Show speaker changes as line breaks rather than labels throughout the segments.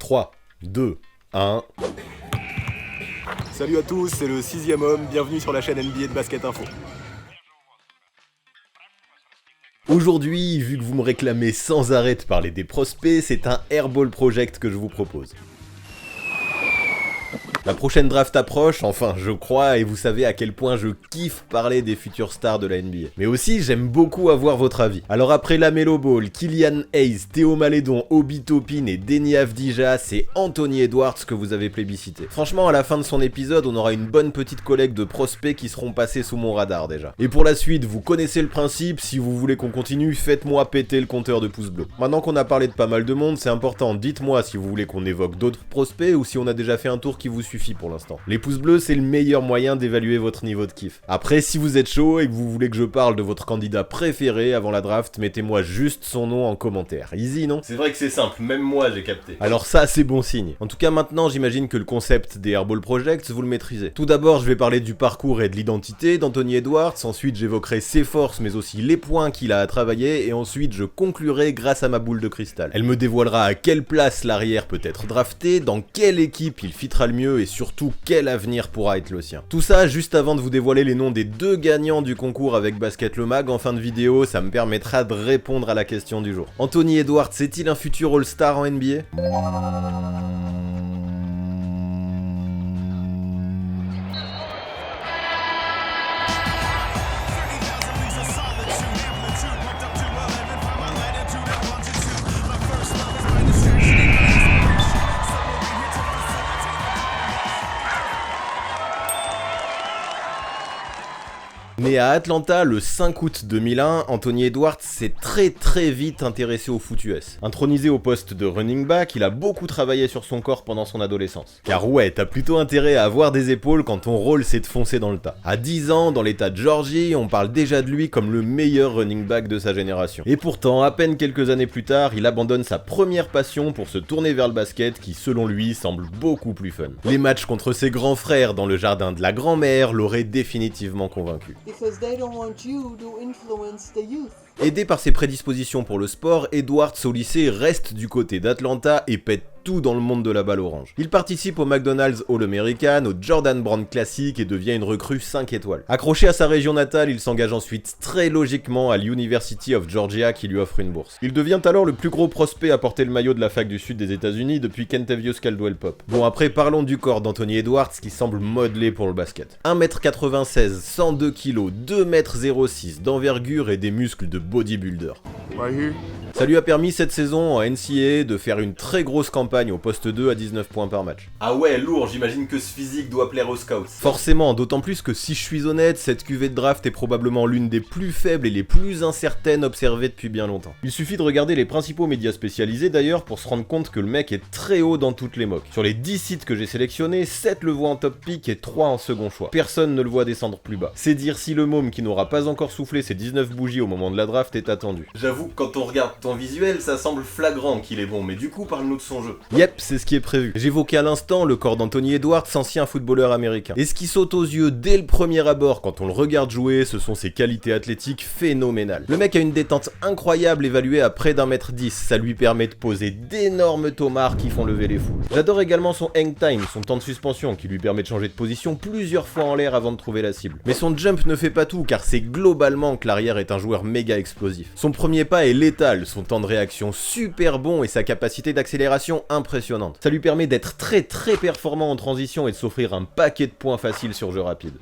3, 2, 1...
Salut à tous, c'est le 6ème homme, bienvenue sur la chaîne NBA de Basket Info.
Aujourd'hui, vu que vous me réclamez sans arrêt de parler des prospects, c'est un Airball Project que je vous propose. La prochaine draft approche, enfin je crois, et vous savez à quel point je kiffe parler des futures stars de la NBA. Mais aussi j'aime beaucoup avoir votre avis. Alors après LaMelo Ball, Killian Hayes, Théo Malédon, Obi Toppin et Deni Avdija, c'est Anthony Edwards que vous avez plébiscité. Franchement à la fin de son épisode, on aura une bonne petite collecte de prospects qui seront passés sous mon radar déjà. Et pour la suite, vous connaissez le principe, si vous voulez qu'on continue, faites-moi péter le compteur de pouces bleus. Maintenant qu'on a parlé de pas mal de monde, c'est important, dites-moi si vous voulez qu'on évoque d'autres prospects ou si on a déjà fait un tour qui vous suffit pour l'instant. Les pouces bleus, c'est le meilleur moyen d'évaluer votre niveau de kiff. Après, si vous êtes chaud et que vous voulez que je parle de votre candidat préféré avant la draft, mettez-moi juste son nom en commentaire. Easy, non? C'est vrai que c'est simple, même moi j'ai capté. Alors ça, c'est bon signe. En tout cas, maintenant, j'imagine que le concept des Airball Projects, vous le maîtrisez. Tout d'abord, je vais parler du parcours et de l'identité d'Anthony Edwards, ensuite j'évoquerai ses forces, mais aussi les points qu'il a à travailler, et ensuite je conclurai grâce à ma boule de cristal. Elle me dévoilera à quelle place l'arrière peut être drafté, dans quelle équipe il fitera le mieux, et surtout quel avenir pourra être le sien. Tout ça juste avant de vous dévoiler les noms des deux gagnants du concours avec Basket le Mag en fin de vidéo, ça me permettra de répondre à la question du jour. Anthony Edwards est-il un futur All-Star en NBA ? Né à Atlanta le 5 août 2001, Anthony Edwards s'est très vite intéressé au foot US. Intronisé au poste de running back, il a beaucoup travaillé sur son corps pendant son adolescence. Car ouais, t'as plutôt intérêt à avoir des épaules quand ton rôle c'est de foncer dans le tas. À 10 ans, dans l'état de Georgie, on parle déjà de lui comme le meilleur running back de sa génération. Et pourtant, à peine quelques années plus tard, il abandonne sa première passion pour se tourner vers le basket qui, selon lui, semble beaucoup plus fun. Les matchs contre ses grands frères dans le jardin de la grand-mère l'auraient définitivement convaincu.
Because they don't want you to influence the youth.
Aidé par ses prédispositions pour le sport, Edwards au lycée reste du côté d'Atlanta et pète tout dans le monde de la balle orange. Il participe au McDonald's All-American, au Jordan Brand Classic et devient une recrue 5 étoiles. Accroché à sa région natale, il s'engage ensuite très logiquement à l'University of Georgia qui lui offre une bourse. Il devient alors le plus gros prospect à porter le maillot de la fac du sud des États-Unis depuis Kentavious Caldwell Pope. Bon après parlons du corps d'Anthony Edwards qui semble modelé pour le basket. 1m96, 102 kg, 2m06 d'envergure et des muscles de bodybuilder. Ça lui a permis cette saison en NCAA de faire une très grosse campagne au poste 2 à 19 points par match. Ah ouais, lourd, j'imagine que ce physique doit plaire aux scouts. Forcément, d'autant plus que si je suis honnête, cette cuvée de draft est probablement l'une des plus faibles et les plus incertaines observées depuis bien longtemps. Il suffit de regarder les principaux médias spécialisés d'ailleurs pour se rendre compte que le mec est très haut dans toutes les mocks. Sur les 10 sites que j'ai sélectionnés, 7 le voient en top pick et 3 en second choix. Personne ne le voit descendre plus bas. C'est dire si le môme qui n'aura pas encore soufflé ses 19 bougies au moment de la draft est attendu. J'avoue que quand on regarde ton visuel, ça semble flagrant qu'il est bon, mais du coup parle-nous de son jeu. Yep, c'est ce qui est prévu. J'évoquais à l'instant le corps d'Anthony Edwards, ancien footballeur américain. Et ce qui saute aux yeux dès le premier abord quand on le regarde jouer, ce sont ses qualités athlétiques phénoménales. Le mec a une détente incroyable évaluée à près d'1m10, ça lui permet de poser d'énormes tomards qui font lever les foules. J'adore également son hang time, son temps de suspension, qui lui permet de changer de position plusieurs fois en l'air avant de trouver la cible. Mais son jump ne fait pas tout, car c'est globalement que l'arrière est un joueur méga explosif. Son premier pas est létal, son temps de réaction super bon et sa capacité d'accélération impressionnante. Ça lui permet d'être très performant en transition et de s'offrir un paquet de points faciles sur jeu rapide.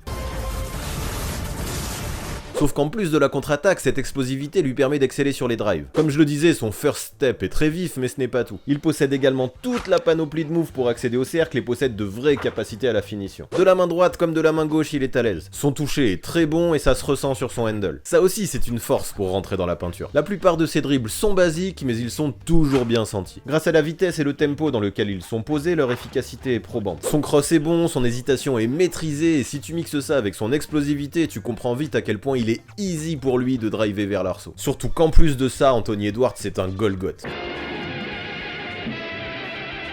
Sauf qu'en plus de la contre-attaque, cette explosivité lui permet d'exceller sur les drives. Comme je le disais, son first step est très vif, mais ce n'est pas tout. Il possède également toute la panoplie de moves pour accéder au cercle et possède de vraies capacités à la finition. De la main droite comme de la main gauche, il est à l'aise. Son toucher est très bon et ça se ressent sur son handle. Ça aussi, c'est une force pour rentrer dans la peinture. La plupart de ses dribbles sont basiques, mais ils sont toujours bien sentis. Grâce à la vitesse et le tempo dans lequel ils sont posés, leur efficacité est probante. Son cross est bon, son hésitation est maîtrisée, et si tu mixes ça avec son explosivité, tu comprends vite à quel point il est easy pour lui de driver vers l'arceau. Surtout qu'en plus de ça, Anthony Edwards c'est un Golgoth.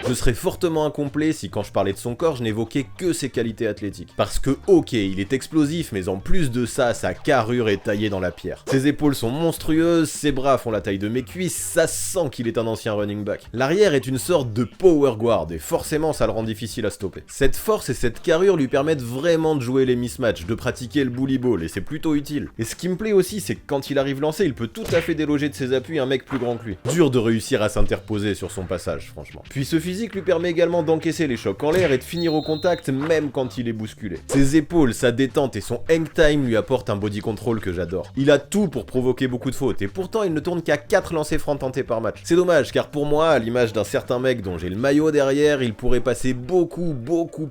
Je serais fortement incomplet si quand je parlais de son corps, je n'évoquais que ses qualités athlétiques. Parce que ok, il est explosif, mais en plus de ça, sa carrure est taillée dans la pierre. Ses épaules sont monstrueuses, ses bras font la taille de mes cuisses, ça sent qu'il est un ancien running back. L'arrière est une sorte de power guard, et forcément ça le rend difficile à stopper. Cette force et cette carrure lui permettent vraiment de jouer les mismatchs, de pratiquer le bully ball, et c'est plutôt utile. Et ce qui me plaît aussi, c'est que quand il arrive lancé, il peut tout à fait déloger de ses appuis un mec plus grand que lui. Dur de réussir à s'interposer sur son passage, franchement. Puis ce physique lui permet également d'encaisser les chocs en l'air et de finir au contact même quand il est bousculé. Ses épaules, sa détente et son hang time lui apportent un body control que j'adore. Il a tout pour provoquer beaucoup de fautes, et pourtant il ne tourne qu'à 4 lancers francs tentés par match. C'est dommage, car pour moi, à l'image d'un certain mec dont j'ai le maillot derrière, il pourrait passer beaucoup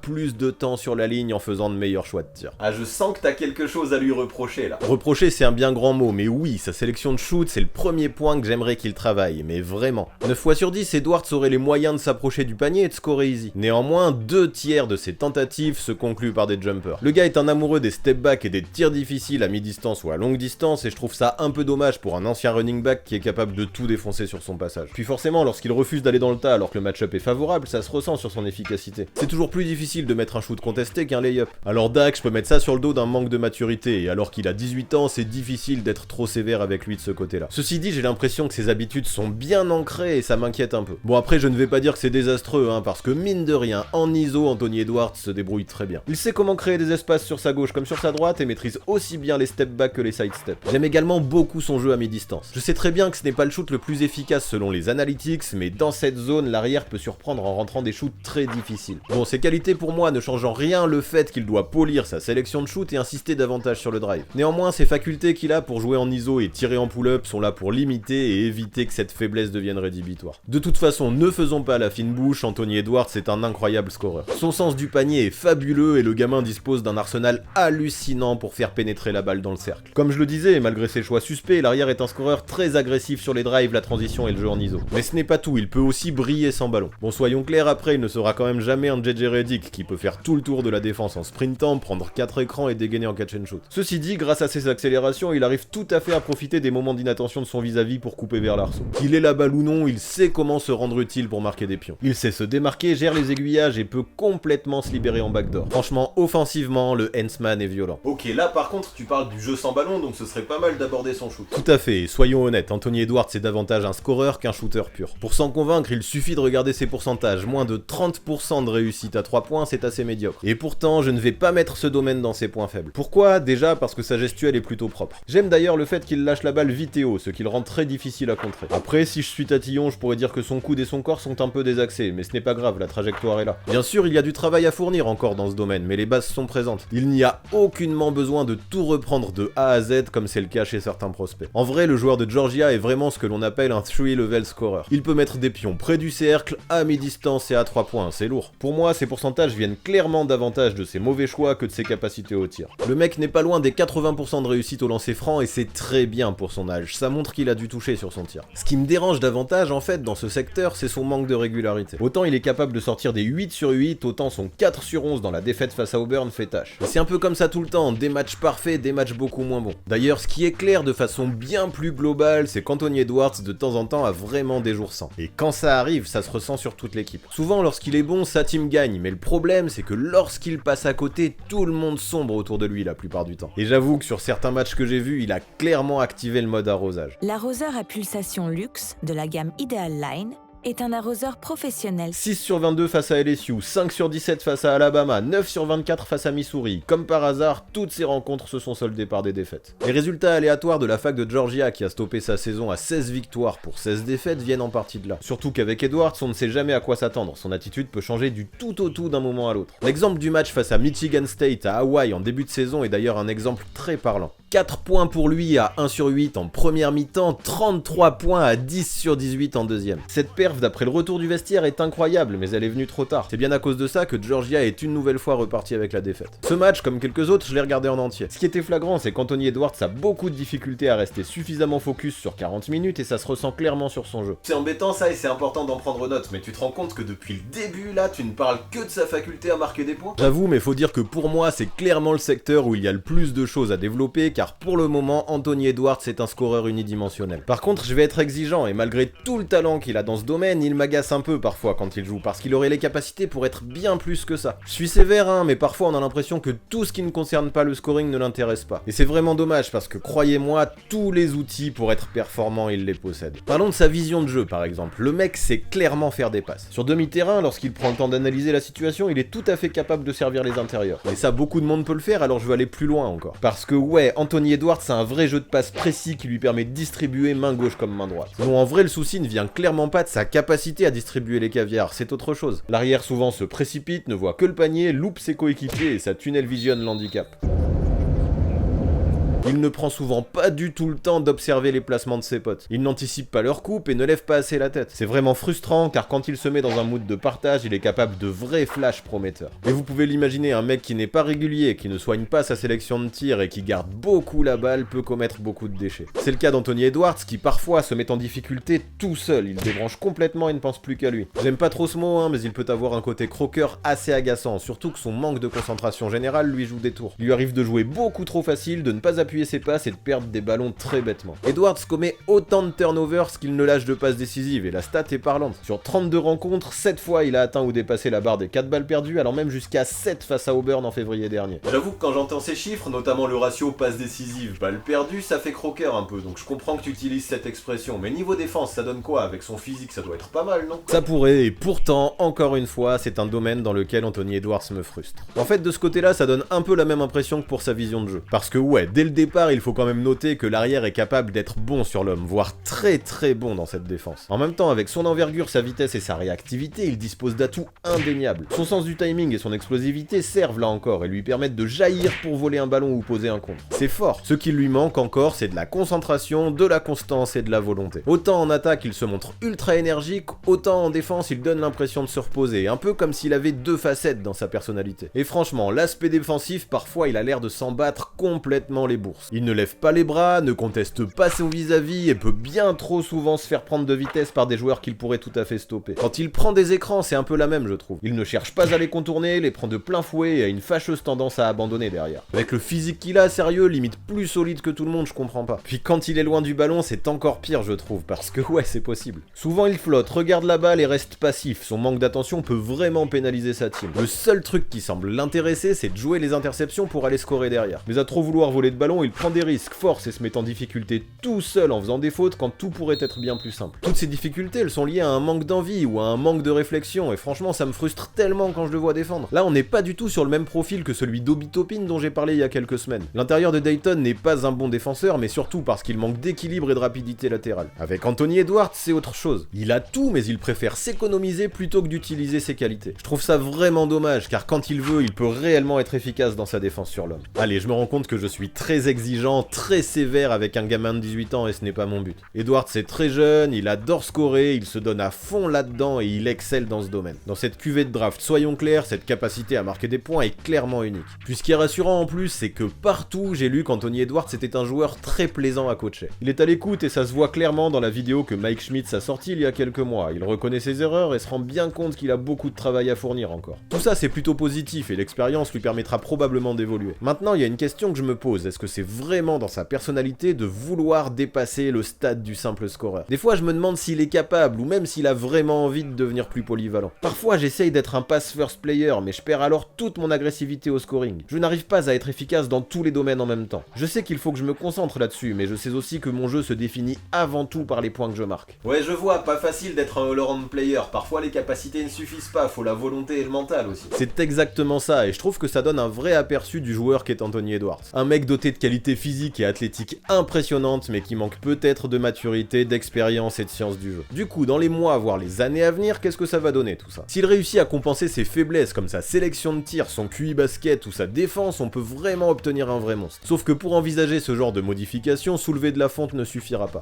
plus de temps sur la ligne en faisant de meilleurs choix de tir. Ah, je sens que t'as quelque chose à lui reprocher là. Reprocher, c'est un bien grand mot, mais oui, sa sélection de shoot, c'est le premier point que j'aimerais qu'il travaille, mais vraiment. 9 fois sur 10, Edwards aurait les moyens de s'approcher du panier et de scorer easy. Néanmoins, 2 tiers de ses tentatives se concluent par des jumpers. Le gars est un amoureux des step back et des tirs difficiles à mi-distance ou à longue distance, et je trouve ça un peu dommage pour un ancien running back qui est capable de tout défoncer sur son passage. Puis forcément, lorsqu'il refuse d'aller dans le tas alors que le match-up est favorable, ça se ressent sur son efficacité. C'est toujours plus difficile de mettre un shoot contesté qu'un lay-up. Alors Dak, je peux mettre ça sur le dos d'un manque de maturité, et alors qu'il a 18 ans, c'est difficile d'être trop sévère avec lui de ce côté-là. Ceci dit, j'ai l'impression que ses habitudes sont bien ancrées et ça m'inquiète un peu. Bon, après, je ne vais pas dire que c'est désastreux, parce que mine de rien, en ISO, Anthony Edwards se débrouille très bien. Il sait comment créer des espaces sur sa gauche comme sur sa droite et maîtrise aussi bien les step back que les side step. J'aime également beaucoup son jeu à mi-distance. Je sais très bien que ce n'est pas le shoot le plus efficace selon les analytics, mais dans cette zone, l'arrière peut surprendre en rentrant des shoots très difficiles. Bon, ses qualités pour moi ne changent en rien le fait qu'il doit polir sa sélection de shoot et insister davantage sur le drive. Néanmoins, ses facultés qu'il a pour jouer en ISO et tirer en pull-up sont là pour limiter et éviter que cette faiblesse devienne rédhibitoire. De toute façon, ne faisons pas la fine bouche, Anthony Edwards est un incroyable scoreur. Son sens du panier est fabuleux et le gamin dispose d'un arsenal hallucinant pour faire pénétrer la balle dans le cercle. Comme je le disais, malgré ses choix suspects, l'arrière est un scoreur très agressif sur les drives, la transition et le jeu en ISO. Mais ce n'est pas tout, il peut aussi briller sans ballon. Bon, soyons clairs, après, il ne sera quand même jamais un JJ Redick qui peut faire tout le tour de la défense en sprintant, prendre 4 écrans et dégainer en catch and shoot. Ceci dit, grâce à ses accélérations, il arrive tout à fait à profiter des moments d'inattention de son vis-à-vis pour couper vers l'arceau. Qu'il ait la balle ou non, il sait comment se rendre utile pour marquer des pions. Il sait se démarquer, gère les aiguillages et peut complètement se libérer en backdoor. Franchement, offensivement, le Hensman est violent. Ok, là par contre, tu parles du jeu sans ballon, donc ce serait pas mal d'aborder son shoot. Tout à fait, et soyons honnêtes, Anthony Edwards est davantage un scoreur qu'un shooter pur. Pour s'en convaincre, il suffit de regarder ses pourcentages. Moins de 30% de réussite à 3 points, c'est assez médiocre. Et pourtant, je ne vais pas mettre ce domaine dans ses points faibles. Pourquoi? Déjà parce que sa gestuelle est plutôt propre. J'aime d'ailleurs le fait qu'il lâche la balle vite et haut, ce qui le rend très difficile à contrer. Après, si je suis tatillon, je pourrais dire que son coude et son corps sont un peu désaxés, mais ce n'est pas grave, la trajectoire est là. Bien sûr, il y a du travail à fournir encore dans ce domaine, mais les bases sont présentes. Il n'y a aucunement besoin de tout reprendre de A à Z comme c'est le cas chez certains prospects. En vrai, le joueur de Georgia est vraiment ce que l'on appelle un 3-level scorer. Il peut mettre des pions près du cercle, à mi-distance et à 3 points, c'est lourd. Pour moi, ces pourcentages viennent clairement davantage de ses mauvais choix que de ses capacités au tir. Le mec n'est pas loin des 80% de réussite au lancer franc et c'est très bien pour son âge, ça montre qu'il a du toucher sur son tir. Ce qui me dérange davantage en fait dans ce secteur, c'est son manque de régularité. Autant il est capable de sortir des 8 sur 8, autant son 4 sur 11 dans la défaite face à Auburn fait tâche. Et c'est un peu comme ça tout le temps, des matchs parfaits, des matchs beaucoup moins bons. D'ailleurs, ce qui est clair de façon bien plus globale, c'est qu'Anthony Edwards de temps en temps a vraiment des jours sans. Et quand ça arrive, ça se ressent sur toute l'équipe. Souvent lorsqu'il est bon, sa team gagne, mais le problème c'est que lorsqu'il passe à côté, tout le monde sombre autour de lui la plupart du temps. Et j'avoue que sur certains matchs que j'ai vus, il a clairement activé le mode arrosage.
L'arroseur à pulsation luxe de la gamme Ideal Line est un arroseur professionnel.
6 sur 22 face à LSU, 5 sur 17 face à Alabama, 9 sur 24 face à Missouri. Comme par hasard, toutes ces rencontres se sont soldées par des défaites. Les résultats aléatoires de la fac de Georgia qui a stoppé sa saison à 16 victoires pour 16 défaites viennent en partie de là. Surtout qu'avec Edwards, on ne sait jamais à quoi s'attendre, son attitude peut changer du tout au tout d'un moment à l'autre. L'exemple du match face à Michigan State à Hawaï en début de saison est d'ailleurs un exemple très parlant. 4 points pour lui à 1 sur 8 en première mi-temps, 33 points à 10 sur 18 en deuxième. Cette perf d'après le retour du vestiaire est incroyable, mais elle est venue trop tard. C'est bien à cause de ça que Georgia est une nouvelle fois reparti avec la défaite. Ce match, comme quelques autres, je l'ai regardé en entier. Ce qui était flagrant, c'est qu'Anthony Edwards a beaucoup de difficultés à rester suffisamment focus sur 40 minutes et ça se ressent clairement sur son jeu. C'est embêtant ça et c'est important d'en prendre note, mais tu te rends compte que depuis le début là, tu ne parles que de sa faculté à marquer des points? J'avoue, mais faut dire que pour moi, c'est clairement le secteur où il y a le plus de choses à développer, car pour le moment, Anthony Edwards est un scoreur unidimensionnel. Par contre, je vais être exigeant, et malgré tout le talent qu'il a dans ce domaine, il m'agace un peu parfois quand il joue, parce qu'il aurait les capacités pour être bien plus que ça. Je suis sévère, hein, mais parfois on a l'impression que tout ce qui ne concerne pas le scoring ne l'intéresse pas. Et c'est vraiment dommage, parce que croyez-moi, tous les outils pour être performant, il les possède. Parlons de sa vision de jeu, par exemple. Le mec sait clairement faire des passes. Sur demi-terrain, lorsqu'il prend le temps d'analyser la situation, il est tout à fait capable de servir les intérieurs. Et ça, beaucoup de monde peut le faire, alors je veux aller plus loin encore. Parce que ouais, Anthony Edwards a un vrai jeu de passe précis qui lui permet de distribuer main gauche comme main droite. Non, en vrai, le souci ne vient clairement pas de sa capacité à distribuer les caviars, c'est autre chose. L'arrière souvent se précipite, ne voit que le panier, loupe ses coéquipiers et sa tunnel vision l'handicap. Il ne prend souvent pas du tout le temps d'observer les placements de ses potes. Il n'anticipe pas leurs coupes et ne lève pas assez la tête. C'est vraiment frustrant car quand il se met dans un mood de partage, il est capable de vrais flashs prometteurs. Et vous pouvez l'imaginer, un mec qui n'est pas régulier, qui ne soigne pas sa sélection de tir et qui garde beaucoup la balle peut commettre beaucoup de déchets. C'est le cas d'Anthony Edwards qui parfois se met en difficulté tout seul. Il débranche complètement et ne pense plus qu'à lui. J'aime pas trop ce mot, hein, mais il peut avoir un côté croqueur assez agaçant, surtout que son manque de concentration générale lui joue des tours. Il lui arrive de jouer beaucoup trop facile, de ne pas appuyer ses passes et de perdre des ballons très bêtement. Edwards commet autant de turnovers qu'il ne lâche de passes décisives et la stat est parlante. Sur 32 rencontres, 7 fois il a atteint ou dépassé la barre des 4 balles perdues, allant même jusqu'à 7 face à Auburn en février dernier. J'avoue que quand j'entends ces chiffres, notamment le ratio passes décisives, balles perdues, ça fait croqueur un peu, donc je comprends que tu utilises cette expression, mais niveau défense, ça donne quoi? Avec son physique, ça doit être pas mal, non? Ça pourrait, et pourtant, encore une fois, c'est un domaine dans lequel Anthony Edwards me frustre. En fait, de ce côté-là, ça donne un peu la même impression que pour sa vision de jeu. Parce que ouais, dès le départ, il faut quand même noter que l'arrière est capable d'être bon sur l'homme, voire très bon dans cette défense. En même temps, avec son envergure, sa vitesse et sa réactivité, il dispose d'atouts indéniables. Son sens du timing et son explosivité servent là encore et lui permettent de jaillir pour voler un ballon ou poser un contre. C'est fort. Ce qui lui manque encore, c'est de la concentration, de la constance et de la volonté. Autant en attaque, il se montre ultra énergique, autant en défense, il donne l'impression de se reposer, un peu comme s'il avait deux facettes dans sa personnalité. Et franchement, l'aspect défensif, parfois, il a l'air de s'en battre complètement les bourses. Il ne lève pas les bras, ne conteste pas son vis-à-vis et peut bien trop souvent se faire prendre de vitesse par des joueurs qu'il pourrait tout à fait stopper. Quand il prend des écrans, c'est un peu la même, je trouve. Il ne cherche pas à les contourner, les prend de plein fouet et a une fâcheuse tendance à abandonner derrière. Avec le physique qu'il a, sérieux, limite plus solide que tout le monde, je comprends pas. Puis quand il est loin du ballon, c'est encore pire, je trouve, parce que ouais, c'est possible. Souvent il flotte, regarde la balle et reste passif. Son manque d'attention peut vraiment pénaliser sa team. Le seul truc qui semble l'intéresser, c'est de jouer les interceptions pour aller scorer derrière. Mais à trop vouloir voler de ballon, il prend des risques, force et se met en difficulté tout seul en faisant des fautes quand tout pourrait être bien plus simple. Toutes ces difficultés, elles sont liées à un manque d'envie ou à un manque de réflexion et franchement ça me frustre tellement quand je le vois défendre. Là on n'est pas du tout sur le même profil que celui d'Obi Toppin dont j'ai parlé il y a quelques semaines. L'intérieur de Dayton n'est pas un bon défenseur mais surtout parce qu'il manque d'équilibre et de rapidité latérale. Avec Anthony Edwards c'est autre chose. Il a tout mais il préfère s'économiser plutôt que d'utiliser ses qualités. Je trouve ça vraiment dommage car quand il veut il peut réellement être efficace dans sa défense sur l'homme. Allez, je me rends compte que je suis très exigeant, très sévère avec un gamin de 18 ans et ce n'est pas mon but. Edwards c'est très jeune, il adore scorer, il se donne à fond là-dedans et il excelle dans ce domaine. Dans cette cuvée de draft, soyons clairs, cette capacité à marquer des points est clairement unique. Puis ce qui est rassurant en plus, c'est que partout j'ai lu qu'Anthony Edwards était un joueur très plaisant à coacher. Il est à l'écoute et ça se voit clairement dans la vidéo que Mike Schmitz a sortie il y a quelques mois. Il reconnaît ses erreurs et se rend bien compte qu'il a beaucoup de travail à fournir encore. Tout ça c'est plutôt positif et l'expérience lui permettra probablement d'évoluer. Maintenant il y a une question que je me pose, est-ce que c'est vraiment dans sa personnalité de vouloir dépasser le stade du simple scoreur? Des fois je me demande s'il est capable ou même s'il a vraiment envie de devenir plus polyvalent. Parfois j'essaye d'être un pass first player mais je perds alors toute mon agressivité au scoring. Je n'arrive pas à être efficace dans tous les domaines en même temps. Je sais qu'il faut que je me concentre là-dessus mais je sais aussi que mon jeu se définit avant tout par les points que je marque. Ouais je vois, pas facile d'être un all-around player, parfois les capacités ne suffisent pas, faut la volonté et le mental aussi. C'est exactement ça et je trouve que ça donne un vrai aperçu du joueur qu'est Anthony Edwards. Un mec doté de qualités physiques et athlétiques impressionnantes mais qui manque peut-être de maturité, d'expérience et de science du jeu. Du coup, dans les mois voire les années à venir, qu'est-ce que ça va donner tout ça? S'il réussit à compenser ses faiblesses comme sa sélection de tir, son QI basket ou sa défense, on peut vraiment obtenir un vrai monstre. Sauf que pour envisager ce genre de modification, soulever de la fonte ne suffira pas.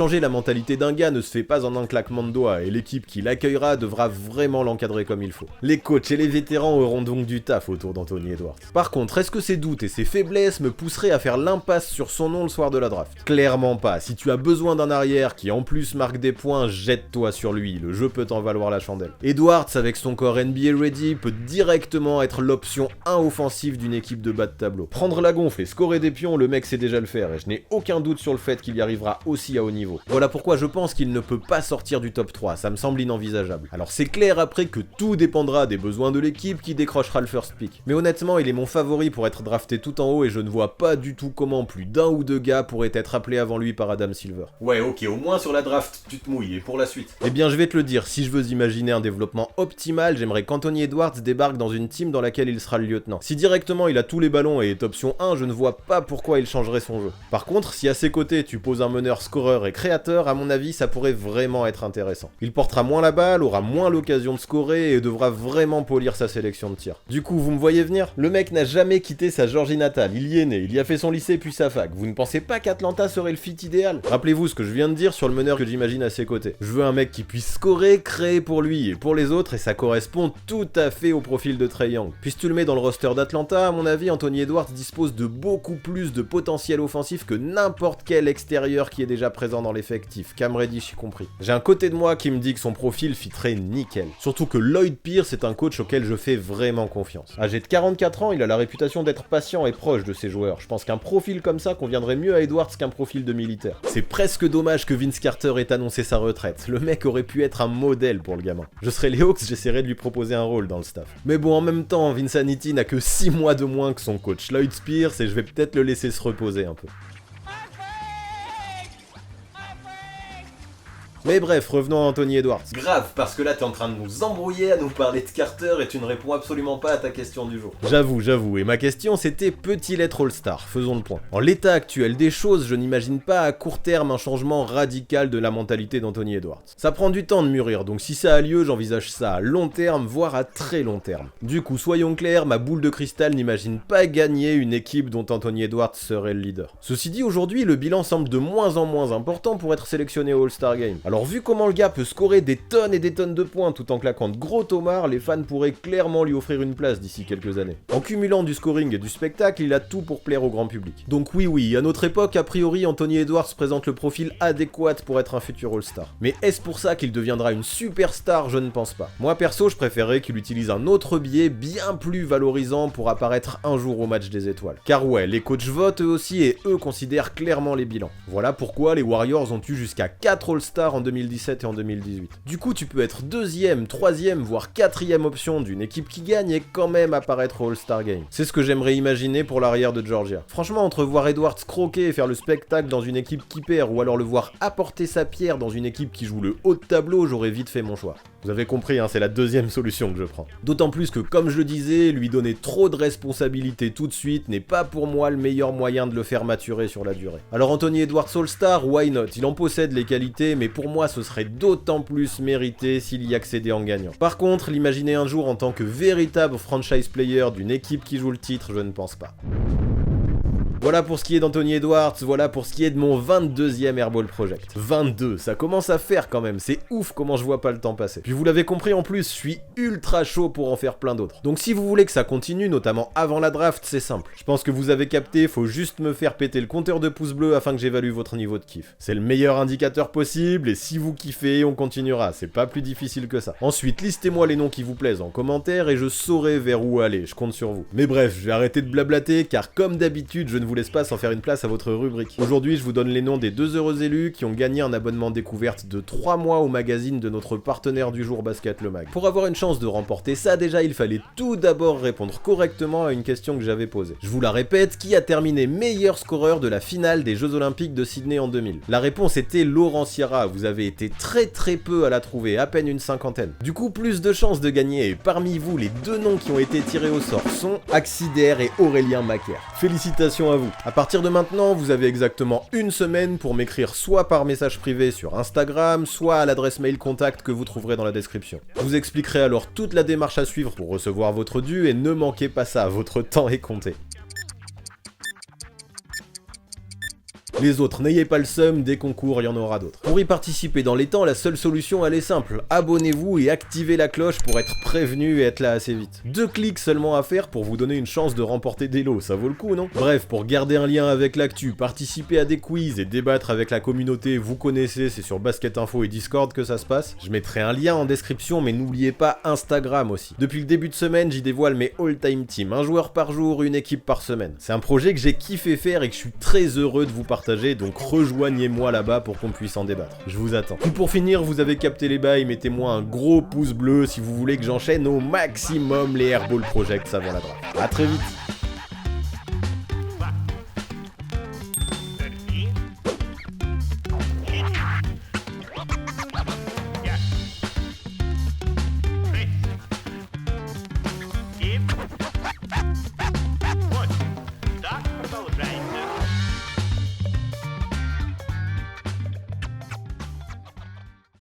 changer la mentalité d'un gars ne se fait pas en un claquement de doigts, et l'équipe qui l'accueillera devra vraiment l'encadrer comme il faut. Les coachs et les vétérans auront donc du taf autour d'Anthony Edwards. Par contre, est-ce que ses doutes et ses faiblesses me pousseraient à faire l'impasse sur son nom le soir de la draft? Clairement pas. Si tu as besoin d'un arrière qui en plus marque des points, jette-toi sur lui, le jeu peut en valoir la chandelle. Edwards, avec son corps NBA ready, peut directement être l'option 1 offensive d'une équipe de bas de tableau. Prendre la gonfle et scorer des pions, le mec sait déjà le faire, et je n'ai aucun doute sur le fait qu'il y arrivera aussi à haut niveau. Voilà pourquoi je pense qu'il ne peut pas sortir du top 3, ça me semble inenvisageable. Alors c'est clair après que tout dépendra des besoins de l'équipe qui décrochera le first pick. Mais honnêtement, il est mon favori pour être drafté tout en haut et je ne vois pas du tout comment plus d'un ou deux gars pourraient être appelés avant lui par Adam Silver. Ouais, ok, au moins sur la draft, tu te mouilles, et pour la suite? Eh bien, je vais te le dire, si je veux imaginer un développement optimal, j'aimerais qu'Anthony Edwards débarque dans une team dans laquelle il sera le lieutenant. Si directement il a tous les ballons et est option 1, je ne vois pas pourquoi il changerait son jeu. Par contre, si à ses côtés tu poses un meneur scoreur et créateur, à mon avis, ça pourrait vraiment être intéressant. Il portera moins la balle, aura moins l'occasion de scorer et devra vraiment polir sa sélection de tir. Du coup, vous me voyez venir? Le mec n'a jamais quitté sa Georgie natale, il y est né, il y a fait son lycée puis sa fac. Vous ne pensez pas qu'Atlanta serait le fit idéal? Rappelez-vous ce que je viens de dire sur le meneur que j'imagine à ses côtés. Je veux un mec qui puisse scorer, créer pour lui et pour les autres, et ça correspond tout à fait au profil de Trae Young. Puis si tu le mets dans le roster d'Atlanta, à mon avis, Anthony Edwards dispose de beaucoup plus de potentiel offensif que n'importe quel extérieur qui est déjà présent dans l'effectif, Cam Reddish y compris. J'ai un côté de moi qui me dit que son profil fitterait nickel. Surtout que Lloyd Pierce est un coach auquel je fais vraiment confiance. Âgé de 44 ans, il a la réputation d'être patient et proche de ses joueurs. Je pense qu'un profil comme ça conviendrait mieux à Edwards qu'un profil de militaire. C'est presque dommage que Vince Carter ait annoncé sa retraite. Le mec aurait pu être un modèle pour le gamin. Je serais les Hawks, j'essaierais de lui proposer un rôle dans le staff. Mais bon, en même temps, Vinsanity n'a que 6 mois de moins que son coach Lloyd Pierce et je vais peut-être le laisser se reposer un peu. Mais bref, revenons à Anthony Edwards. Grave, parce que là t'es en train de nous embrouiller à nous parler de Carter et tu ne réponds absolument pas à ta question du jour. J'avoue, et ma question c'était peut-il être All-Star? Faisons le point. En l'état actuel des choses, je n'imagine pas à court terme un changement radical de la mentalité d'Anthony Edwards. Ça prend du temps de mûrir, donc si ça a lieu, j'envisage ça à long terme, voire à très long terme. Du coup, soyons clairs, ma boule de cristal n'imagine pas gagner une équipe dont Anthony Edwards serait le leader. Ceci dit, aujourd'hui, le bilan semble de moins en moins important pour être sélectionné au All-Star Game. Alors vu comment le gars peut scorer des tonnes et des tonnes de points tout en claquant de gros tomards, les fans pourraient clairement lui offrir une place d'ici quelques années. En cumulant du scoring et du spectacle, il a tout pour plaire au grand public. Donc oui, à notre époque, a priori, Anthony Edwards présente le profil adéquat pour être un futur All-Star. Mais est-ce pour ça qu'il deviendra une superstar? Je ne pense pas. Moi perso, je préférerais qu'il utilise un autre biais bien plus valorisant pour apparaître un jour au match des étoiles. Car ouais, les coachs votent eux aussi et eux considèrent clairement les bilans. Voilà pourquoi les Warriors ont eu jusqu'à 4 All-Stars en 2017 et en 2018. Du coup, tu peux être deuxième, troisième, voire quatrième option d'une équipe qui gagne et quand même apparaître au All-Star Game. C'est ce que j'aimerais imaginer pour l'arrière de Georgia. Franchement, entre voir Edwards croquer et faire le spectacle dans une équipe qui perd ou alors le voir apporter sa pierre dans une équipe qui joue le haut de tableau, j'aurais vite fait mon choix. Vous avez compris, hein, c'est la deuxième solution que je prends. D'autant plus que, comme je le disais, lui donner trop de responsabilités tout de suite n'est pas pour moi le meilleur moyen de le faire maturer sur la durée. Alors Anthony Edwards All-Star, why not? Il en possède les qualités, mais pour moi ce serait d'autant plus mérité s'il y accédait en gagnant. Par contre, l'imaginer un jour en tant que véritable franchise player d'une équipe qui joue le titre, je ne pense pas. Voilà pour ce qui est d'Anthony Edwards, voilà pour ce qui est de mon 22e Airball Project. 22, ça commence à faire quand même, c'est ouf comment je vois pas le temps passer. Puis vous l'avez compris en plus, je suis ultra chaud pour en faire plein d'autres. Donc si vous voulez que ça continue, notamment avant la draft, c'est simple. Je pense que vous avez capté, faut juste me faire péter le compteur de pouces bleus afin que j'évalue votre niveau de kiff. C'est le meilleur indicateur possible et si vous kiffez, on continuera, c'est pas plus difficile que ça. Ensuite, listez-moi les noms qui vous plaisent en commentaire et je saurai vers où aller, je compte sur vous. Mais bref, je vais arrêter de blablater car comme d'habitude, je ne vous laisse pas sans faire une place à votre rubrique. Aujourd'hui, je vous donne les noms des 2 heureux élus qui ont gagné un abonnement découverte de 3 mois au magazine de notre partenaire du jour Basket Le Mag. Pour avoir une chance de remporter ça, déjà, il fallait tout d'abord répondre correctement à une question que j'avais posée. Je vous la répète, qui a terminé meilleur scoreur de la finale des Jeux Olympiques de Sydney en 2000? La réponse était Laurent Sierra, vous avez été très peu à la trouver, à peine une cinquantaine. Du coup, plus de chances de gagner et parmi vous, les 2 noms qui ont été tirés au sort sont Axider et Aurélien Macaire. Félicitations à vous. À partir de maintenant, vous avez exactement une semaine pour m'écrire soit par message privé sur Instagram, soit à l'adresse mail contact que vous trouverez dans la description. Je vous expliquerai alors toute la démarche à suivre pour recevoir votre dû et ne manquez pas ça, votre temps est compté. Les autres, n'ayez pas le seum, des concours, il y en aura d'autres. Pour y participer dans les temps, la seule solution elle est simple, abonnez-vous et activez la cloche pour être prévenu et être là assez vite. 2 clics seulement à faire pour vous donner une chance de remporter des lots, ça vaut le coup non? Bref, pour garder un lien avec l'actu, participer à des quiz et débattre avec la communauté, vous connaissez, c'est sur Basket Info et Discord que ça se passe. Je mettrai un lien en description, mais n'oubliez pas Instagram aussi. Depuis le début de semaine, j'y dévoile mes all-time teams, un joueur par jour, une équipe par semaine. C'est un projet que j'ai kiffé faire et que je suis très heureux de vous partager, donc rejoignez-moi là-bas pour qu'on puisse en débattre. Je vous attends. Et pour finir, vous avez capté les bails, mettez-moi un gros pouce bleu si vous voulez que j'enchaîne au maximum les Airball Projects avant la draft. A très vite.